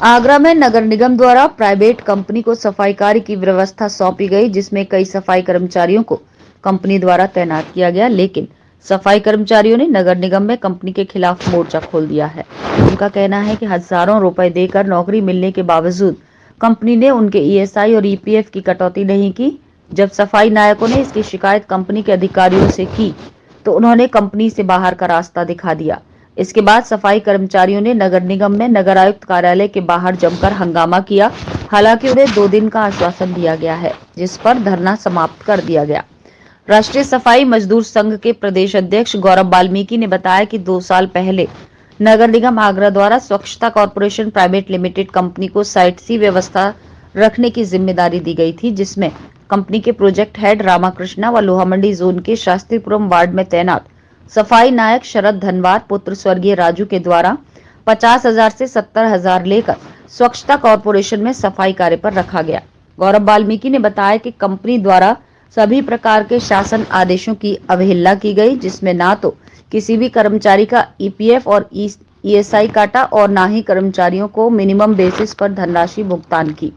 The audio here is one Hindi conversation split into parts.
आगरा में नगर निगम द्वारा प्राइवेट कंपनी को सफाई कार्य की व्यवस्था सौंपी गई, जिसमें कई सफाई कर्मचारियों को कंपनी द्वारा तैनात किया गया। लेकिन सफाई कर्मचारियों ने नगर निगम में कंपनी के खिलाफ मोर्चा खोल दिया है। उनका कहना है कि हजारों रुपए देकर नौकरी मिलने के बावजूद कंपनी ने उनके ईएसआई और ईपीएफ की कटौती नहीं की। जब सफाई नायकों ने इसकी शिकायत कंपनी के अधिकारियों से की तो उन्होंने कंपनी से बाहर का रास्ता दिखा दिया। इसके बाद सफाई कर्मचारियों ने नगर निगम में नगर आयुक्त कार्यालय के बाहर जमकर हंगामा किया। हालांकि उन्हें 2 दिन का आश्वासन दिया गया है, जिस पर धरना समाप्त कर दिया गया। राष्ट्रीय सफाई मजदूर संघ के प्रदेश अध्यक्ष गौरव वाल्मीकि ने बताया कि 2 साल पहले नगर निगम आगरा द्वारा स्वच्छता कॉर्पोरेशन प्राइवेट लिमिटेड कंपनी को साइट सी व्यवस्था रखने की जिम्मेदारी दी गई थी, जिसमें कंपनी के प्रोजेक्ट हेड रामाकृष्णा व लोहामंडी जोन के शास्त्रीपुरम वार्ड में तैनात सफाई नायक शरद धनवार पुत्र स्वर्गीय राजू के द्वारा 50,000 से 70,000 लेकर स्वच्छता कॉर्पोरेशन में सफाई कार्य पर रखा गया। गौरव वाल्मीकि ने बताया कि कंपनी द्वारा सभी प्रकार के शासन आदेशों की अवहेलना की गई, जिसमें ना तो किसी भी कर्मचारी का ईपीएफ और ईएसआई काटा और ना ही कर्मचारियों को मिनिमम बेसिस पर धनराशि भुगतान की।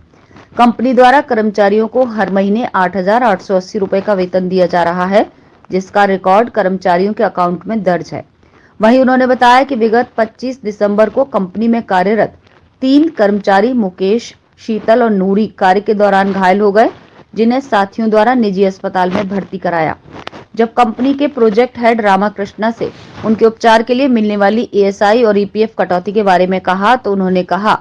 कंपनी द्वारा कर्मचारियों को हर महीने 8,880 रुपए का वेतन दिया जा रहा है, जिसका रिकॉर्ड कर्मचारियों के अकाउंट में दर्ज है। वहीं उन्होंने बताया कि विगत 25 दिसंबर को कंपनी में कार्यरत 3 कर्मचारी मुकेश, शीतल और नूरी कार्य के दौरान घायल हो गए, जिन्हें साथियों द्वारा निजी अस्पताल में भर्ती कराया। जब कंपनी के प्रोजेक्ट हेड रामाकृष्णा से उनके उपचार के लिए मिलने वाली ईएसआई और ईपीएफ कटौती के बारे में कहा तो उन्होंने कहा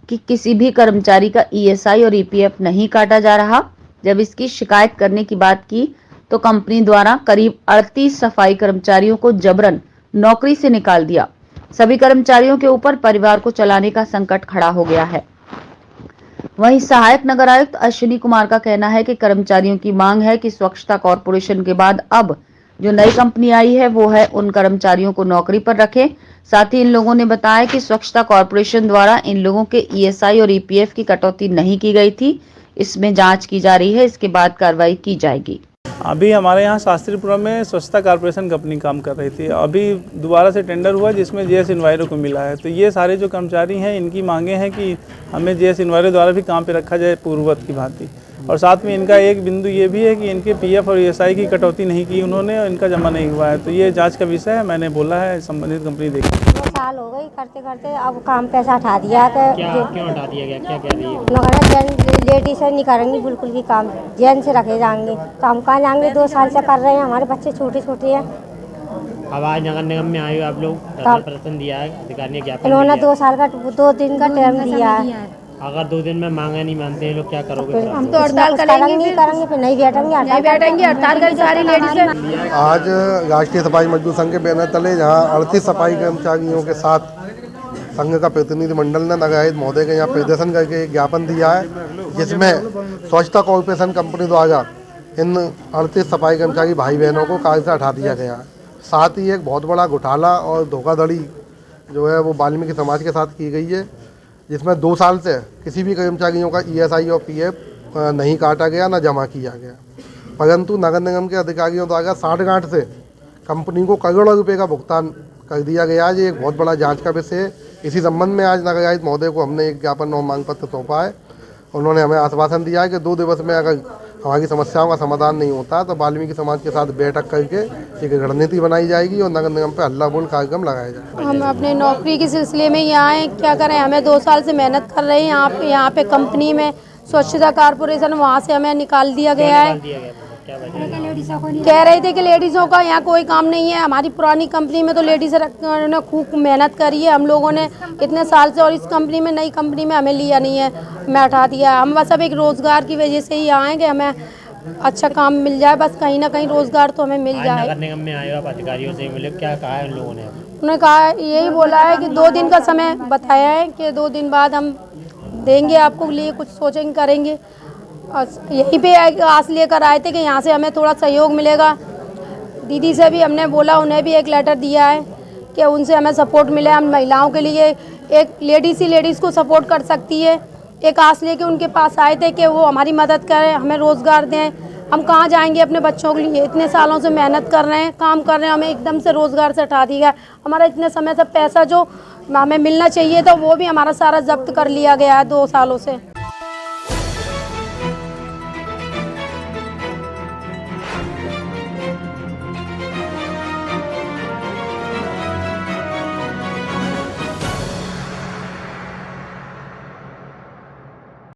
कि किसी भी कर्मचारी का ईएसआई और ईपीएफ नहीं काटा जा रहा। जब इसकी शिकायत करने की बात की तो कंपनी द्वारा करीब 38 सफाई कर्मचारियों को जबरन नौकरी से निकाल दिया। सभी कर्मचारियों के ऊपर परिवार को चलाने का संकट खड़ा हो गया है। वहीं सहायक नगर आयुक्त अश्विनी कुमार का कहना है कि कर्मचारियों की मांग है कि स्वच्छता कॉर्पोरेशन के बाद अब जो नई कंपनी आई है वो है उन कर्मचारियों को नौकरी पर रखे। साथ ही इन लोगों ने बताया कि स्वच्छता कॉर्पोरेशन द्वारा इन लोगों के ईएसआई और ईपीएफ की कटौती नहीं की गई थी। इसमें जांच की जा रही है, इसके बाद कार्रवाई की जाएगी। अभी हमारे यहाँ शास्त्रीपुरम में स्वच्छता कॉर्पोरेशन कंपनी काम कर रही थी। अभी दोबारा से टेंडर हुआ जिसमें जेएस इन्वायरो को मिला है। तो ये सारे जो कर्मचारी हैं इनकी मांगे हैं कि हमें जेएस इन्वायरो द्वारा भी काम पे रखा जाए पूर्ववत की भांति। और साथ में इनका एक बिंदु ये भी है कि इनके पीएफ और ईएसआई की कटौती नहीं की उन्होंने और इनका जमा नहीं हुआ है। तो ये जाँच का विषय है, मैंने बोला है संबंधित कंपनी देखें। 2 साल हो गई करते करते, अब काम पैसा हटा दिया। क्यों हटा दिया गया, क्या कह रही है? लेडीज से नहीं करेंगे बिल्कुल भी काम, जेन से रखे जाएंगे। तो हम कहाँ जाएंगे? 2 साल से कर रहे हैं, हमारे बच्चे छोटे छोटे हैं। अब आज नगर निगम में आए हो आप लोग, प्रदर्शन दिया है, अधिकारी ने ज्ञापन इन्होंने 2 दिन का टाइम दिया है। अगर 2 दिन में मांगे नहीं मानते हैं लोग, क्या करोगे? हम तो हड़ताल करेंगे, फिर नहीं बैठेंगे हड़ताल करेंगे सारी लेडीज। आज राष्ट्रीय सफाई मजदूर संघ के बैनर तले जहां 38 सफाई कर्मचारियों के साथ संघ का प्रतिनिधिमंडल ने नगर आयुक्त महोदय के यहाँ प्रदर्शन करके एक ज्ञापन दिया है, जिसमें स्वच्छता कॉर्पोरेशन कंपनी द्वारा इन 38 सफाई कर्मचारी भाई बहनों को कार्य से हटा दिया गया है। साथ ही एक बहुत बड़ा घोटाला और धोखाधड़ी जो है वो वाल्मीकि समाज के साथ की गई है, जिसमें 2 साल से किसी भी कर्मचारियों का ईएसआई और पीएफ नहीं काटा गया, ना जमा किया गया। परंतु नगर निगम के अधिकारियों द्वारा साठगांठ से कंपनी को करोड़ों रुपए का भुगतान कर दिया गया है। ये एक बहुत बड़ा जांच का विषय है। इसी संबंध में आज नगर आयुक्त महोदय को हमने एक ज्ञापन और मांग पत्र सौंपा है। उन्होंने हमें आश्वासन दिया है कि 2 दिवस में अगर हमारी समस्याओं का समाधान नहीं होता तो वाल्मीकि समाज के साथ बैठक करके एक रणनीति बनाई जाएगी और नगर निगम पर हल्ला बोल कार्यक्रम लगाया जाएगा। हम अपने नौकरी के सिलसिले में यहाँ आए, क्या करें? हमें 2 साल से मेहनत कर रहे हैं यहाँ पे कंपनी में स्वच्छता कॉर्पोरेशन, वहाँ से हमें निकाल दिया गया है। कह रहे थे कि लेडीज़ों का यहाँ कोई काम नहीं है। हमारी पुरानी कंपनी में तो लेडीज़ ने खूब मेहनत करी है हम लोगों ने इतने साल से, और इस कंपनी में, नई कंपनी में हमें लिया नहीं है, हमें हटा दिया। हम बस अब एक रोज़गार की वजह से ही आए कि हमें अच्छा काम मिल जाए, बस कहीं ना कहीं रोज़गार तो हमें मिल जाए। नगर निगम में आए हो आप, अधिकारियों से मिले, क्या कहा है उन लोगों ने? उन्होंने कहा, यही बोला है कि 2 दिन का समय बताया है कि 2 दिन बाद हम देंगे आपको, लिए कुछ सोचेंगे करेंगे। यहीं पे आस लेकर आए थे कि यहाँ से हमें थोड़ा सहयोग मिलेगा। दीदी से भी हमने बोला, उन्हें भी एक लेटर दिया है कि उनसे हमें सपोर्ट मिले। हम महिलाओं के लिए एक लेडीज़ ही लेडीज़ को सपोर्ट कर सकती है। एक आस लेके उनके पास आए थे कि वो हमारी मदद करें, हमें रोज़गार दें, हम कहाँ जाएंगे अपने बच्चों के लिए? इतने सालों से मेहनत कर रहे हैं, काम कर रहे हैं, हमें एकदम से रोज़गार से हटा दिया है। हमारा इतने समय से पैसा जो हमें मिलना चाहिए था वो भी हमारा सारा जब्त कर लिया गया है 2 सालों से।